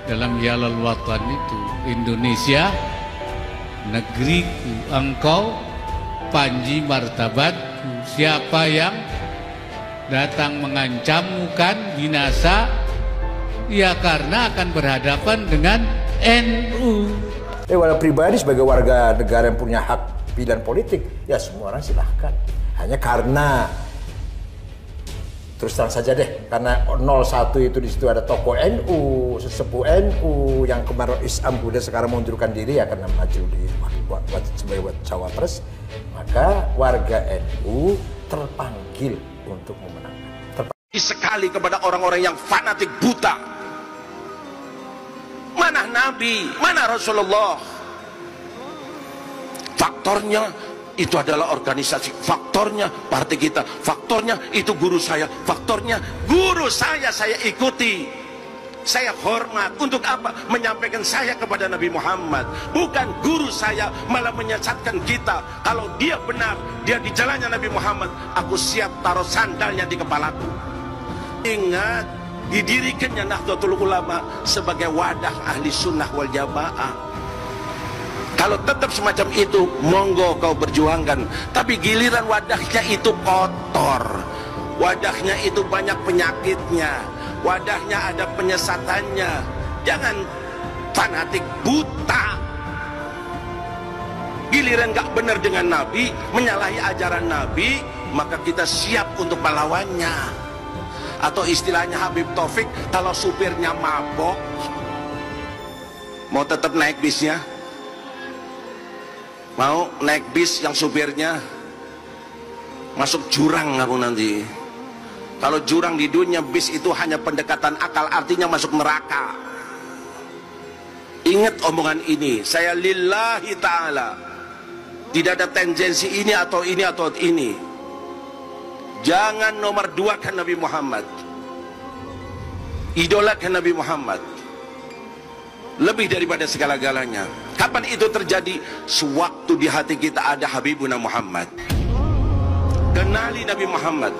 dalam Yalal Watan itu, Indonesia negeriku, engkau panji martabatku. Siapa yang datang mengancammu kan binasa, ya karena akan berhadapan dengan NU. Walau pribadi sebagai warga negara yang punya hak pilihan politik, ya semua orang silahkan. Hanya karena terus terang saja deh, karena 01 itu di situ ada tokoh NU, sesepuh NU yang kemarin Isam kemudian sekarang mengundurkan diri ya karena maju di sebagai cawapres, maka warga NU terpanggil untuk memenangkan. Sekali kepada orang-orang yang fanatik buta. Mana Nabi, mana Rasulullah? Faktornya itu adalah organisasi, faktornya partai kita, faktornya itu guru saya, faktornya guru saya ikuti, saya hormat. Untuk apa? Menyampaikan saya kepada Nabi Muhammad, bukan guru saya malah menyesatkan kita. Kalau dia benar, dia di jalannya Nabi Muhammad, aku siap taruh sandalnya di kepalaku. Ingat, didirikannya Nahdlatul Ulama sebagai wadah ahli sunnah wal jamaah. Kalau tetap semacam itu, monggo kau perjuangkan. Tapi giliran wadahnya itu kotor, wadahnya itu banyak penyakitnya, wadahnya ada penyesatannya, jangan fanatik buta. Giliran gak benar dengan Nabi, menyalahi ajaran Nabi, maka kita siap untuk melawannya. Atau istilahnya Habib Taufik, kalau supirnya mabok, mau tetap naik bisnya? Mau naik bis yang supirnya masuk jurang kamu nanti. Kalau jurang di dunia, bis itu hanya pendekatan akal, artinya masuk neraka. Ingat omongan ini, saya lillahi ta'ala, tidak ada tendensi ini atau ini atau ini. Jangan nomor dua kan Nabi Muhammad, idolakan Nabi Muhammad lebih daripada segala-galanya. Kapan itu terjadi? Sewaktu di hati kita ada Habibuna Muhammad. Kenali Nabi Muhammad,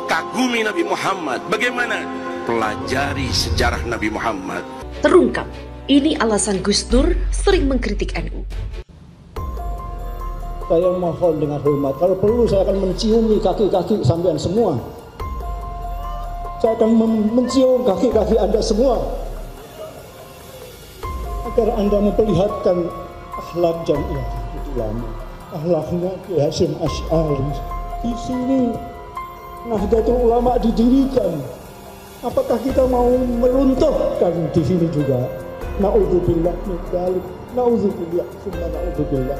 kagumi Nabi Muhammad. Bagaimana? Pelajari sejarah Nabi Muhammad. Terungkap, ini alasan Gus Dur sering mengkritik NU. Saya mohon dengan hormat, kalau perlu saya akan menciumi kaki-kaki sampean semua. Saya akan mencium kaki-kaki Anda semua, agar Anda memperlihatkan akhlak Jamiah Ulama, akhlaknya Kiai Hasyim Asy'ari. Di sini Nahdlatul Ulama didirikan. Apakah kita mau meruntuhkan di sini juga? Na'udzubillah min dzalik. Na'udzubillah, summa na'udzubillah.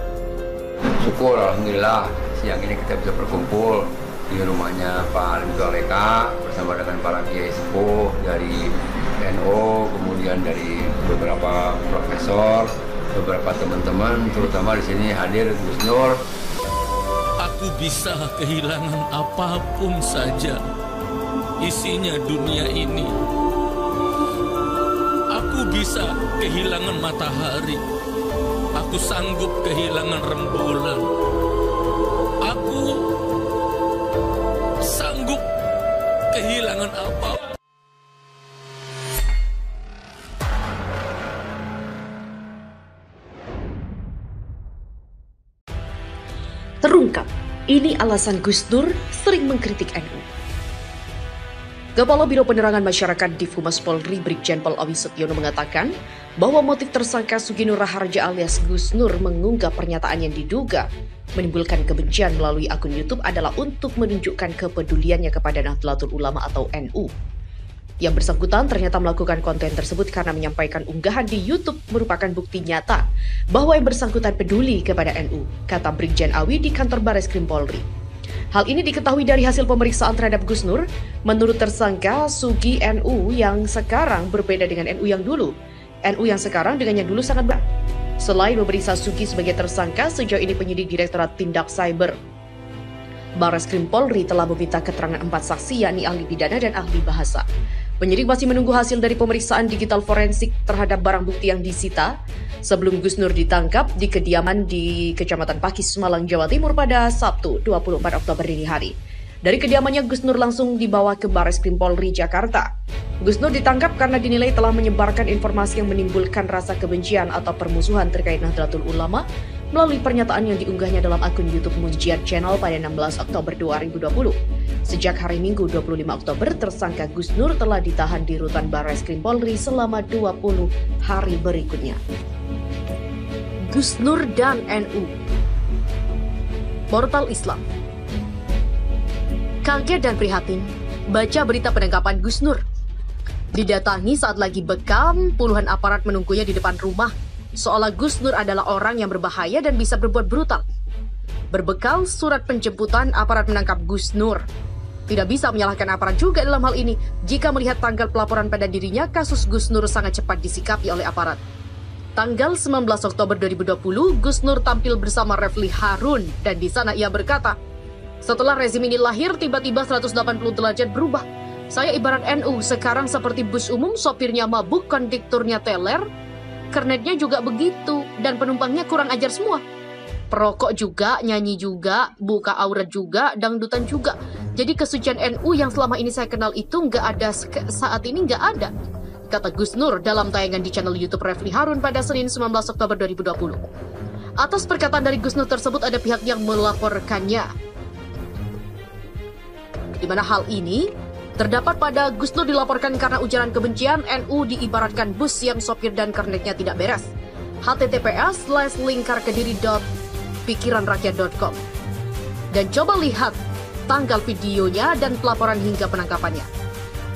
Syukur, alhamdulillah siang ini kita bisa berkumpul di rumahnya Pak Alim Zaleka bersama dengan para kiai sepuh dari NU, kemudian dari beberapa profesor, beberapa teman-teman, terutama di sini hadir Gus Nur. Aku bisa kehilangan apapun saja isinya dunia ini. Aku bisa kehilangan matahari, aku sanggup kehilangan rembulan, aku sanggup kehilangan apa. Terungkap, ini alasan Gus Dur sering mengkritik NU. Kepala Biro Penerangan Masyarakat Div Humas Polri Brigjen Pol Awi Setiono mengatakan bahwa motif tersangka Sugi Nur Raharja alias Gus Nur mengunggah pernyataan yang diduga menimbulkan kebencian melalui akun YouTube adalah untuk menunjukkan kepeduliannya kepada Nahdlatul Ulama atau NU. Yang bersangkutan ternyata melakukan konten tersebut karena menyampaikan unggahan di YouTube merupakan bukti nyata bahwa yang bersangkutan peduli kepada NU, kata Brigjen Awi di kantor Bareskrim Polri. Hal ini diketahui dari hasil pemeriksaan terhadap Gus Nur. Menurut tersangka, Sugi NU yang sekarang berbeda dengan NU yang dulu. NU yang sekarang dengan yang dulu sangat berbeda. Selain memeriksa Sugi sebagai tersangka, sejauh ini penyidik Direktorat Tindak Cyber Bareskrim Polri telah meminta keterangan 4 saksi, yakni ahli pidana dan ahli bahasa. Penyidik masih menunggu hasil dari pemeriksaan digital forensik terhadap barang bukti yang disita sebelum Gus Nur ditangkap di kediaman di Kecamatan Pakis, Malang, Jawa Timur pada Sabtu 24 Oktober dini hari. Dari kediamannya, Gus Nur langsung dibawa ke Barreskrim Polri Jakarta. Gus Nur ditangkap karena dinilai telah menyebarkan informasi yang menimbulkan rasa kebencian atau permusuhan terkait Nahdlatul Ulama melalui pernyataan yang diunggahnya dalam akun YouTube Munjiat Channel pada 16 Oktober 2020. Sejak hari Minggu 25 Oktober, tersangka Gus Nur telah ditahan di rutan Barreskrim Polri selama 20 hari berikutnya. Gus Nur dan NU. Portal Islam. Kaget dan prihatin baca berita penangkapan Gus Nur. Didatangi saat lagi bekam, puluhan aparat menunggunya di depan rumah, seolah Gus Nur adalah orang yang berbahaya dan bisa berbuat brutal. Berbekal surat penjemputan, aparat menangkap Gus Nur. Tidak bisa menyalahkan aparat juga dalam hal ini, jika melihat tanggal pelaporan pada dirinya, kasus Gus Nur sangat cepat disikapi oleh aparat. Tanggal 19 Oktober 2020, Gus Nur tampil bersama Refli Harun, dan di sana ia berkata, "Setelah rezim ini lahir, tiba-tiba 180 derajat berubah. Saya ibarat NU, sekarang seperti bus umum, sopirnya mabuk, kondekturnya teler, kernetnya juga begitu, dan penumpangnya kurang ajar semua. Perokok juga, nyanyi juga, buka aurat juga, dangdutan juga. Jadi kesucian NU yang selama ini saya kenal itu nggak ada, saat ini nggak ada," kata Gus Nur dalam tayangan di channel YouTube Refli Harun pada Senin 19 Oktober 2020. Atas perkataan dari Gus Nur tersebut, ada pihak yang melaporkannya, di mana hal ini terdapat pada Gus Nur dilaporkan karena ujaran kebencian. NU diibaratkan bus yang sopir dan kernetnya tidak beres. https://lingkarkediri.pikiranrakyat.com. Dan coba lihat tanggal videonya dan pelaporan hingga penangkapannya.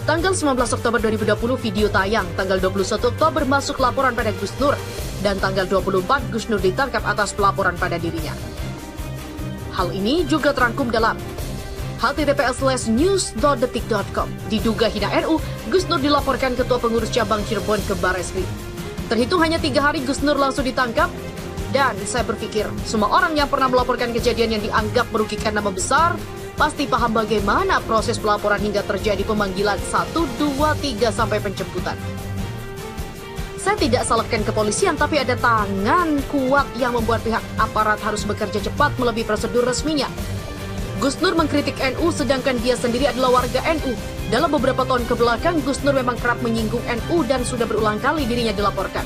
Tanggal 19 Oktober 2020 video tayang, tanggal 21 Oktober masuk laporan pada Gus Nur, dan tanggal 24 Gus Nur ditangkap atas pelaporan pada dirinya. Hal ini juga terangkum dalam https://news.detik.com. Diduga hina NU, Gus Nur dilaporkan Ketua Pengurus Cabang Cirebon ke Barreskrim. Terhitung hanya 3 hari, Gus Nur langsung ditangkap. Dan saya berpikir, semua orang yang pernah melaporkan kejadian yang dianggap merugikan nama besar pasti paham bagaimana proses pelaporan hingga terjadi pemanggilan 1, 2, 3 sampai penjemputan. Saya tidak salahkan kepolisian, tapi ada tangan kuat yang membuat pihak aparat harus bekerja cepat melebihi prosedur resminya. Gus Nur mengkritik NU sedangkan dia sendiri adalah warga NU. Dalam beberapa tahun kebelakang, Gus Nur memang kerap menyinggung NU dan sudah berulang kali dirinya dilaporkan.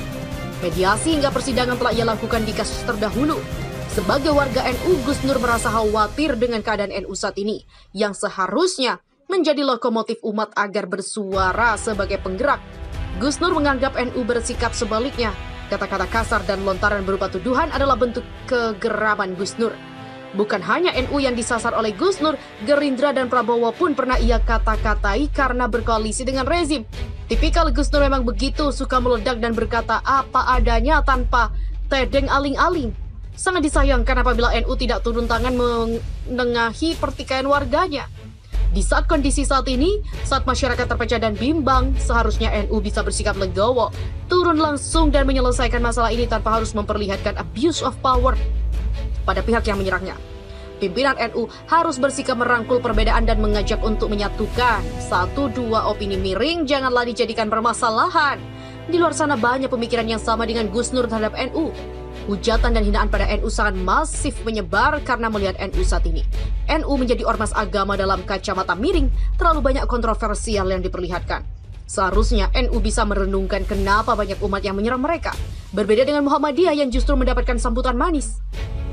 Mediasi hingga persidangan telah ia lakukan di kasus terdahulu. Sebagai warga NU, Gus Nur merasa khawatir dengan keadaan NU saat ini, yang seharusnya menjadi lokomotif umat agar bersuara sebagai penggerak. Gus Nur menganggap NU bersikap sebaliknya. Kata-kata kasar dan lontaran berupa tuduhan adalah bentuk kegeraman Gus Nur. Bukan hanya NU yang disasar oleh Gus Nur, Gerindra dan Prabowo pun pernah ia kata-katai karena berkoalisi dengan rezim. Tipikal Gus Nur memang begitu, suka meledak dan berkata apa adanya tanpa tedeng aling-aling. Sangat disayangkan apabila NU tidak turun tangan menengahi pertikaian warganya. Di saat kondisi saat ini, saat masyarakat terpecah dan bimbang, seharusnya NU bisa bersikap legowo, turun langsung dan menyelesaikan masalah ini tanpa harus memperlihatkan abuse of power pada pihak yang menyerangnya. Pimpinan NU harus bersikap merangkul perbedaan dan mengajak untuk menyatukan. 1-2 opini miring janganlah dijadikan permasalahan. Di luar sana banyak pemikiran yang sama dengan Gus Nur terhadap NU. Hujatan dan hinaan pada NU sangat masif menyebar karena melihat NU saat ini. NU menjadi ormas agama dalam kacamata miring, terlalu banyak kontroversial yang diperlihatkan. Seharusnya NU bisa merenungkan kenapa banyak umat yang menyerang mereka. Berbeda dengan Muhammadiyah yang justru mendapatkan sambutan manis.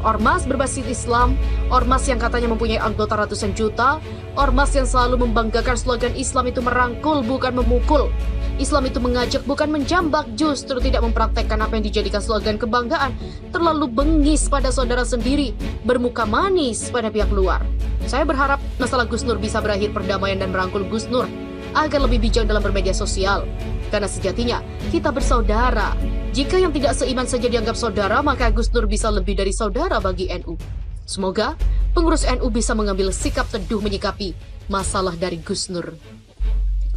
Ormas berbasis Islam, ormas yang katanya mempunyai anggota ratusan juta, ormas yang selalu membanggakan slogan Islam itu merangkul bukan memukul. Islam itu mengajak bukan menjambak, justru tidak mempraktekkan apa yang dijadikan slogan kebanggaan. Terlalu bengis pada saudara sendiri, bermuka manis pada pihak luar. Saya berharap masalah Gus Nur bisa berakhir perdamaian dan merangkul Gus Nur agar lebih bijak dalam bermedia sosial. Karena sejatinya kita bersaudara. Jika yang tidak seiman saja dianggap saudara, maka Gus Nur bisa lebih dari saudara bagi NU. Semoga pengurus NU bisa mengambil sikap teduh menyikapi masalah dari Gus Nur.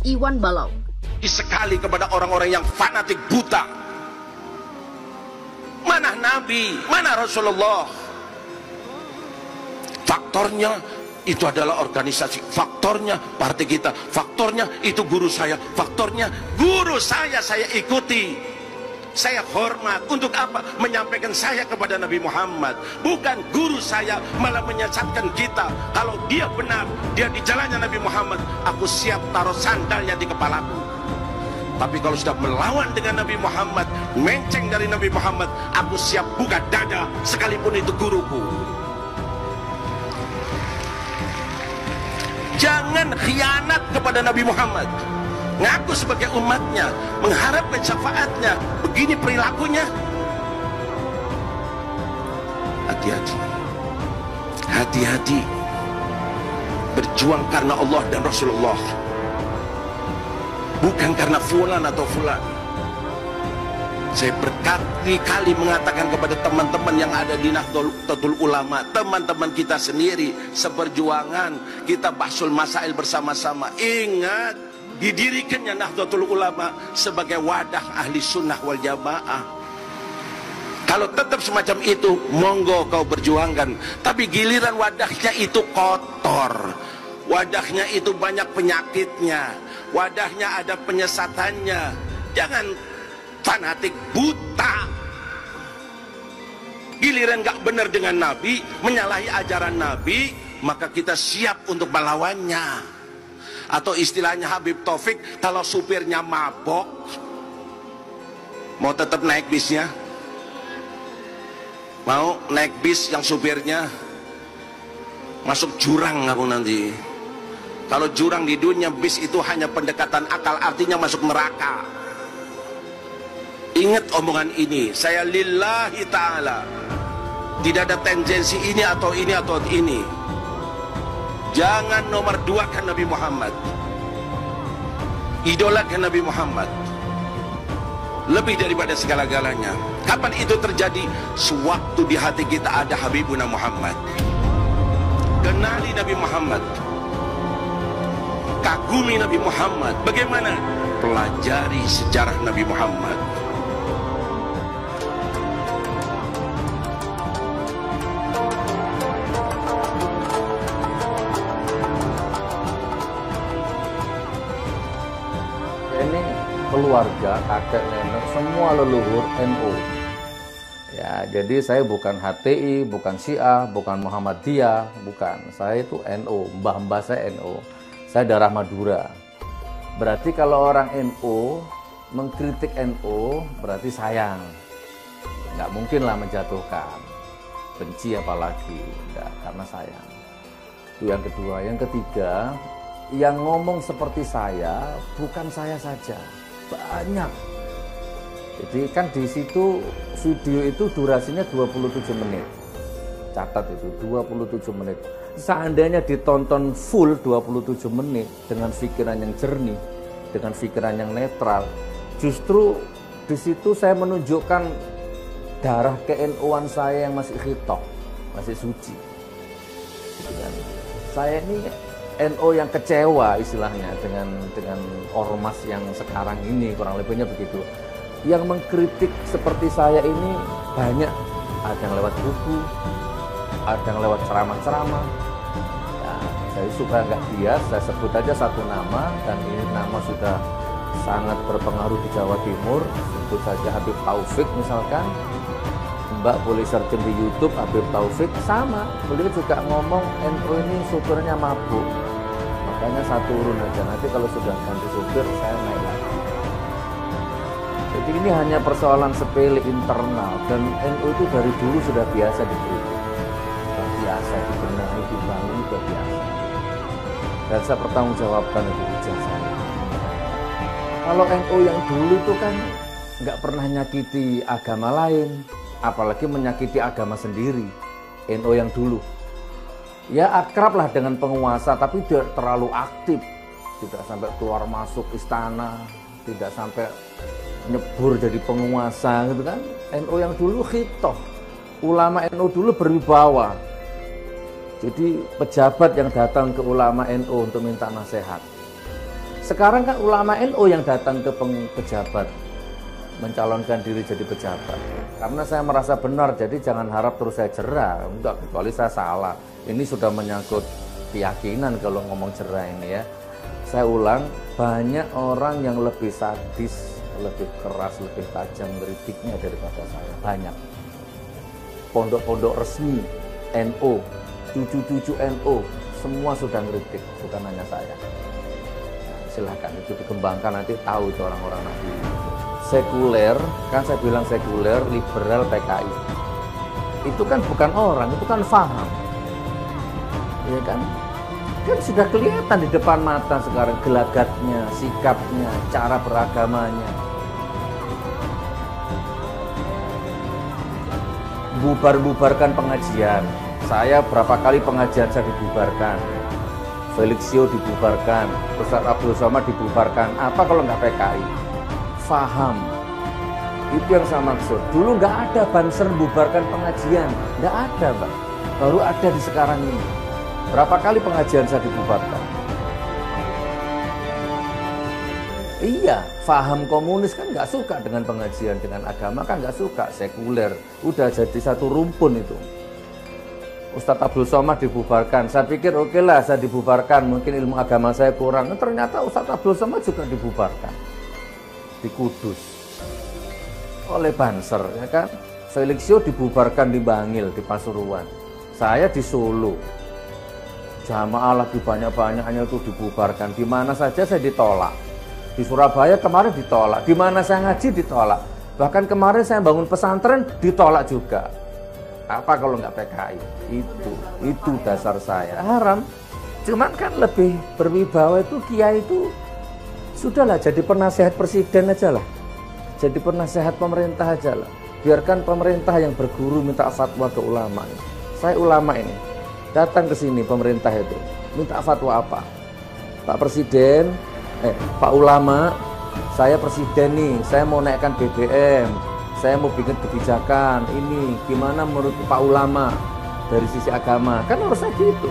Iwan Balau. Sekali kepada orang-orang yang fanatik buta. Mana Nabi, mana Rasulullah? Faktornya itu adalah organisasi, faktornya partai kita, faktornya itu guru saya, faktornya guru saya ikuti. saya hormat. Untuk apa? Menyampaikan saya kepada Nabi Muhammad. Bukan guru saya malah menyesatkan kita. Kalau dia benar, dia di jalannya Nabi Muhammad, aku siap taruh sandalnya di kepalaku. Tapi kalau sudah melawan dengan Nabi Muhammad, menceng dari Nabi Muhammad, aku siap buka dada sekalipun itu guruku. Jangan khianat kepada Nabi Muhammad. Ngaku sebagai umatnya, mengharapkan syafaatnya, begini perilakunya. Hati-hati, hati-hati. Berjuang karena Allah dan Rasulullah, bukan karena fulan atau fulan. Saya berkali-kali mengatakan kepada teman-teman yang ada di Nahdlatul Ulama, teman-teman kita sendiri, seperjuangan, kita bahsul masail bersama-sama. Ingat, didirikannya Nahdlatul Ulama sebagai wadah ahli sunnah wal jamaah. Kalau tetap semacam itu, monggo kau berjuangkan. Tapi giliran wadahnya itu kotor, wadahnya itu banyak penyakitnya, wadahnya ada penyesatannya, jangan fanatik buta. Giliran gak benar dengan Nabi, menyalahi ajaran Nabi, maka kita siap untuk melawannya. Atau istilahnya Habib Taufik, kalau supirnya mabok, mau tetap naik bisnya? Mau naik bis yang supirnya masuk jurang aku nanti. Kalau jurang di dunia, bis itu hanya pendekatan akal, artinya masuk neraka. Ingat omongan ini, saya lillahi ta'ala, tidak ada tendensi ini atau ini atau ini. Jangan nomor dua kan Nabi Muhammad, idolakan Nabi Muhammad lebih daripada segala-galanya. Kapan itu terjadi? Sewaktu di hati kita ada Habibuna Muhammad. Kenali Nabi Muhammad, kagumi Nabi Muhammad. Bagaimana? Pelajari sejarah Nabi Muhammad. Ini keluarga, kakek, nenek, semua leluhur NU. Ya, jadi saya bukan HTI, bukan Syiah, bukan Muhammadiyah, bukan. Saya itu NU, mbah-mbah saya NU. Saya darah Madura. Berarti kalau orang NU mengkritik NU, berarti sayang. Nggak mungkin lah menjatuhkan. Benci apalagi, enggak, karena sayang. Itu yang kedua. Yang ketiga, yang ngomong seperti saya bukan saya saja, banyak. Jadi kan di situ video itu durasinya 27 menit. Catat itu 27 menit. Seandainya ditonton full 27 menit dengan pikiran yang jernih, dengan pikiran yang netral, justru di situ saya menunjukkan darah ke-NU-an saya yang masih khitok, masih suci. Gitu kan. Saya ini NU yang kecewa istilahnya dengan ormas yang sekarang ini, kurang lebihnya begitu. Yang mengkritik seperti saya ini banyak, ada yang lewat buku, ada yang lewat ceramah-ceramah. Ya, saya suka nggak bias, saya sebut aja satu nama, dan ini nama sudah sangat berpengaruh di Jawa Timur. Sebut saja Habib Taufik misalkan. Mbak boleh searching di YouTube Habib Taufik, sama. Beliau juga ngomong NU ini supirnya mabuk. Makanya saya turun aja, nanti kalau sudah ganti supir saya naik lagi. Jadi ini hanya persoalan sepele internal, dan NU itu dari dulu sudah biasa dikritik, sudah biasa dibenahi, dibangun, sudah biasa. Dan saya pertanggungjawabkan itu ijazah. Kalau NU yang dulu itu kan nggak pernah nyakiti agama lain, apalagi menyakiti agama sendiri. NU yang dulu ya akrab lah dengan penguasa, tapi tidak terlalu aktif, tidak sampai keluar masuk istana, tidak sampai nyebur jadi penguasa gitu kan. NU yang dulu khitoh, ulama NU dulu berwibawa. Jadi pejabat yang datang ke ulama NU untuk minta nasihat. Sekarang kan ulama NU yang datang ke pejabat, mencalonkan diri jadi pejabat. Karena saya merasa benar, jadi jangan harap terus saya cerah. Enggak, kecuali saya salah. Ini sudah menyangkut keyakinan kalau ngomong cerah ini ya. Saya ulang, banyak orang yang lebih sadis, lebih keras, lebih tajam kritiknya daripada saya, banyak. Pondok-pondok resmi NU, cucu-cucu NU, semua sudah ngeritik, bukan hanya saya. Nah, silahkan itu dikembangkan, nanti tahu itu orang-orang nanti. Sekuler, kan saya bilang sekuler, liberal, PKI. Itu kan bukan orang, itu kan faham. Ya kan? Kan sudah kelihatan di depan mata sekarang gelagatnya, sikapnya, cara beragamanya. Bubar-bubarkan pengajian. Saya berapa kali pengajian saya dibubarkan. Felixio dibubarkan, Ustaz Abdul Somad dibubarkan. Apa kalau nggak PKI? Faham. Itu yang saya maksud. Dulu nggak ada Banser bubarkan pengajian. Nggak ada, Pak. Baru ada di sekarang ini. Berapa kali pengajian saya dibubarkan? Iya, faham komunis kan nggak suka dengan pengajian, dengan agama kan nggak suka, sekuler. Udah jadi satu rumpun itu. Ustadz Abdul Somad dibubarkan. Saya pikir oke lah saya dibubarkan, mungkin ilmu agama saya kurang. Ternyata Ustadz Abdul Somad juga dibubarkan di Kudus oleh Banser, ya kan? Felixio dibubarkan di Bangil, di Pasuruan. Saya di Solo. Jamaah lagi banyak-banyaknya itu dibubarkan. Di mana saja saya ditolak. Di Surabaya kemarin ditolak. Di mana saya ngaji ditolak. Bahkan kemarin saya bangun pesantren ditolak juga. Apa kalau nggak PKI? Itu dasar saya. Haram. Cuman kan lebih berwibawa itu kiai itu sudahlah jadi penasehat presiden aja lah. Jadi penasehat pemerintah aja lah. Biarkan pemerintah yang berguru minta fatwa ke ulama. Saya ulama ini. Datang ke sini pemerintah itu. Minta fatwa apa? Pak Presiden, Pak Ulama, saya presiden nih, saya mau naikkan BBM. Saya mau bikin kebijakan ini, gimana menurut Pak Ulama dari sisi agama, kan harusnya gitu.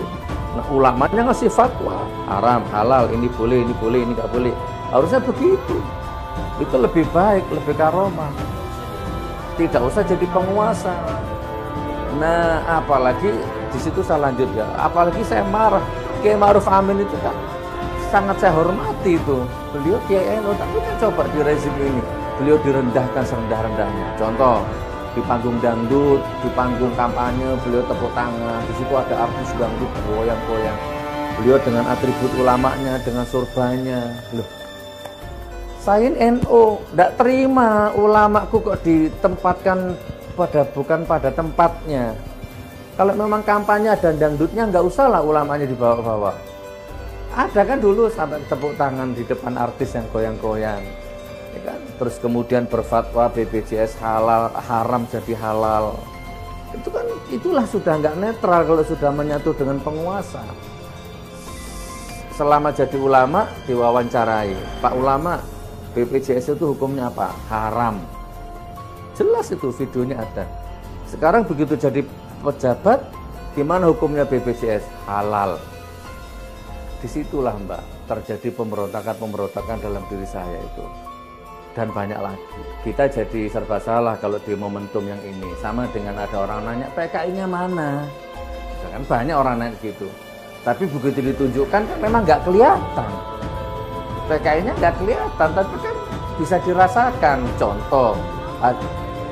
Nah, ulamanya ngasih fatwa, haram, halal, ini boleh, ini nggak boleh. Harusnya begitu. Itu lebih baik, lebih karomah. Tidak usah jadi penguasa. Nah, apalagi di situ saya lanjut ya. Apalagi saya marah. Kiai Ma'ruf Amin itu kan sangat saya hormati itu. Beliau Kiai NU, tapi kan coba di rezim ini. Beliau direndahkan serendah-rendahnya. Contoh, di panggung dangdut, di panggung kampanye, beliau tepuk tangan. Di situ ada artis dangdut goyang-goyang. Beliau dengan atribut ulamanya, dengan surbannya. Loh, saya NU, tidak terima ulamaku kok ditempatkan bukan pada tempatnya. Kalau memang kampanye dan dangdutnya, nggak usah lah ulamanya dibawa-bawa. Ada kan dulu sampai tepuk tangan di depan artis yang goyang-goyang. Ya kan? Terus kemudian berfatwa BPJS halal, haram jadi halal. Itu kan itulah sudah nggak netral kalau sudah menyatu dengan penguasa. Selama jadi ulama diwawancarai, Pak Ulama, BPJS itu hukumnya apa? Haram. Jelas itu videonya ada. Sekarang begitu jadi pejabat, gimana hukumnya BPJS? Halal. Disitulah Mbak terjadi pemberontakan dalam diri saya itu. Dan banyak lagi. Kita jadi serba salah kalau di momentum yang ini. Sama dengan ada orang nanya, PKI-nya mana? Kan banyak orang nanya gitu. Tapi begitu ditunjukkan kan memang nggak kelihatan. PKI-nya nggak kelihatan, tapi kan bisa dirasakan. Contoh,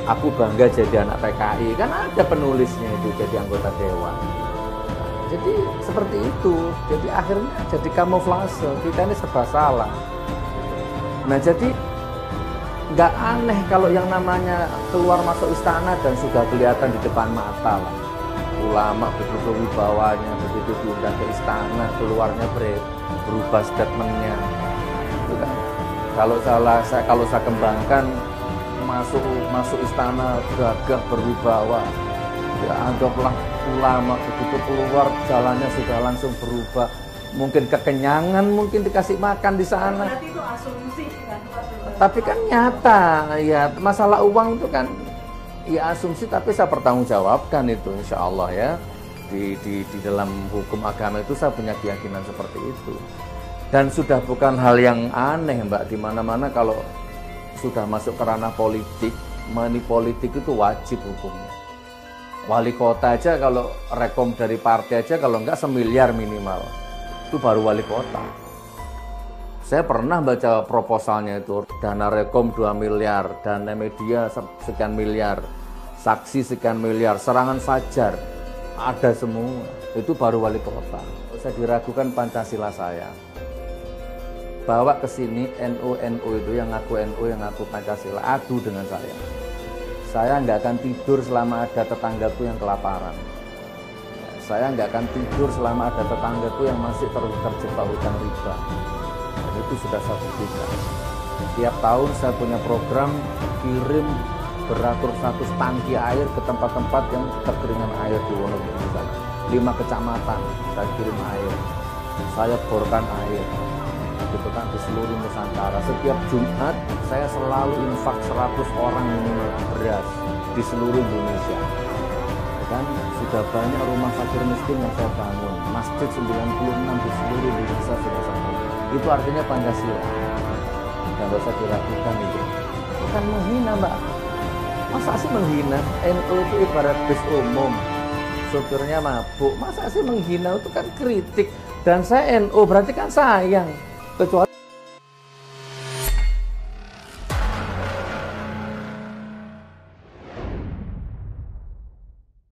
aku bangga jadi anak PKI. Kan ada penulisnya itu jadi anggota dewan. Jadi seperti itu. Jadi akhirnya jadi kamuflase. Kita ini serba salah. Nah jadi nggak aneh kalau yang namanya keluar masuk istana dan sudah kelihatan di depan mata lah. Ulama begitu wibawanya, begitu diundang ke istana, keluarnya berubah statementnya. Itu kan. Kalau saya kembangkan masuk istana gagah berwibawa, ya anggaplah ulama begitu keluar jalannya sudah langsung berubah. Mungkin kekenyangan, mungkin dikasih makan di sana. Berarti itu asumsi kan? Tapi kan nyata, ya masalah uang itu kan ya asumsi, tapi saya pertanggungjawabkan itu insya Allah ya. Di dalam hukum agama itu saya punya keyakinan seperti itu. Dan sudah bukan hal yang aneh Mbak, di mana-mana kalau sudah masuk ke ranah politik, money politik itu wajib hukumnya. Wali kota aja kalau rekom dari partai aja kalau enggak 1 miliar minimal, itu baru wali kota. Saya pernah baca proposalnya itu, dana rekom 2 miliar, dana media sekian miliar, saksi sekian miliar, serangan fajar, ada semua. Itu baru wali kota. Saya diragukan Pancasila saya. Bawa ke sini NU itu yang ngaku NU, yang ngaku Pancasila, adu dengan saya. Saya nggak akan tidur selama ada tetanggaku yang kelaparan. Saya nggak akan tidur selama ada tetanggaku yang masih terjebak hutang riba. Dan itu sudah saya buktikan. Tiap tahun saya punya program kirim beratus-ratus tangki air ke tempat-tempat yang terkeringan air di Wonogiri. 5 kecamatan saya kirim air, saya borkan air, gitu kan, di seluruh Nusantara. Setiap Jumat saya selalu infak 100 orang minimal beras di seluruh Indonesia. Kan sudah banyak rumah fakir miskin yang saya bangun, masjid 96 di seluruh Indonesia sudah saya bangun. Itu artinya Pancasila. Dan gak usah diragukan itu. Bukan menghina, Mbak. Masa sih menghina? NU itu ibarat bis umum, sopirnya mabuk. Masa sih menghina? Itu kan kritik. Dan saya NU berarti kan sayang. Kecuali